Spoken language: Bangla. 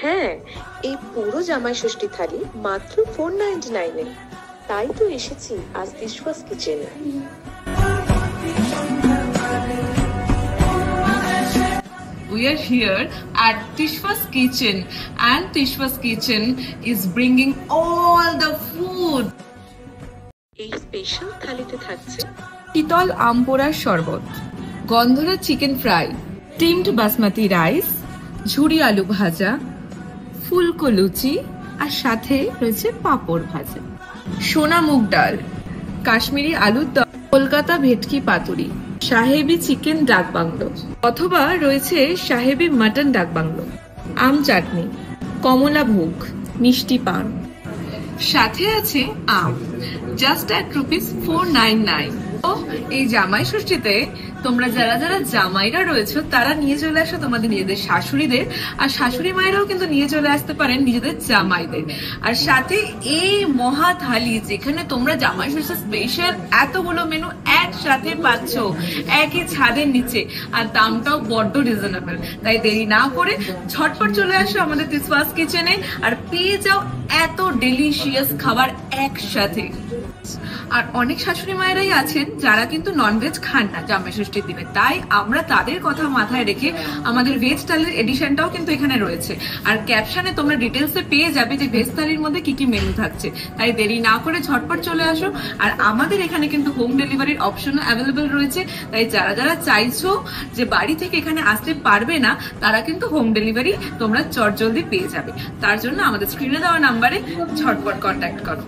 হ্যাঁ, এই পুরো জামাই ষষ্ঠী থালি মাত্র 499 এ। তাই তো এসেছি আজ তিশওয়াস কিচেনে। We are here at Tishwa's Kitchen and Tishwa's Kitchen is bringing all the food. এই স্পেশাল থালিতে থাকছে শীতল আম পোড়ার শরবত, গন্ধরা chicken fry, steamed basmati rice, ঝুরি আলু ভাজা, ফুলকো লুচি আর সাথে রয়েছে পাঁপড় ভাজা, সোনা মুগ ডাল, কাশ্মীরি আলুর দম, কলকাতা ভেটকি পাতুরি, সাহেবি চিকেন ডাক বাংলো অথবা রয়েছে সাহেবি মাটন ডাক বাংলো, আম চাটনি, কমলা ভোগ, মিষ্টি পান, সাথে আছে আম, জাস্ট at ₹499। এই জামাই ষষ্ঠীতে তোমরা যারা যারা জামাইরা রয়েছে তারা নিয়ে চলে আসো তোমাদের নিজেদের শাশুড়িদের, আর শাশুড়ি মায়েরাও কিন্তু নিয়ে চলে আসতে পারেন নিজেদের জামাইদের। আর সাথে এই মহা থালি যেখানে তোমরা জামাই ষষ্ঠী স্পেশাল এতগুলো মেনু একসাথে পাচ্ছ একই ছাদের নিচে, আর দামটাও বড্ড রিজনেবল। তাই দেরি না করে ঝটপট চলে আসো আমাদের তিশওয়াস কিচেনে আর পেয়ে যাও এত ডেলিশিয়াস খাবার একসাথে। আর অনেক শাশুড়ি মায়েরাই আছেন যারা কিন্তু ননভেজ খান না জামাই ষষ্ঠীর দিনে, তাই আমরা তাদের কথা মাথায় রেখে আমাদের ভেজ থালির এডিশনটাও কিন্তু এখানে রয়েছে। আর ক্যাপশনে তোমরা ডিটেলসে পেয়ে যাবে যে ভেজ থালির মধ্যে কি কি মেনু থাকছে। তাই দেরি না করে ঝটপট চলে আসো। আর আমাদের এখানে কিন্তু হোম ডেলিভারির অপশনও অ্যাভেলেবেল রয়েছে। তাই যারা যারা চাইছো যে বাড়ি থেকে এখানে আসতে পারবে না তারা কিন্তু হোম ডেলিভারি তোমরা চটজলদি পেয়ে যাবে। তার জন্য আমাদের স্ক্রিনে দেওয়া নাম্বারে ঝটপট কন্ট্যাক্ট করো।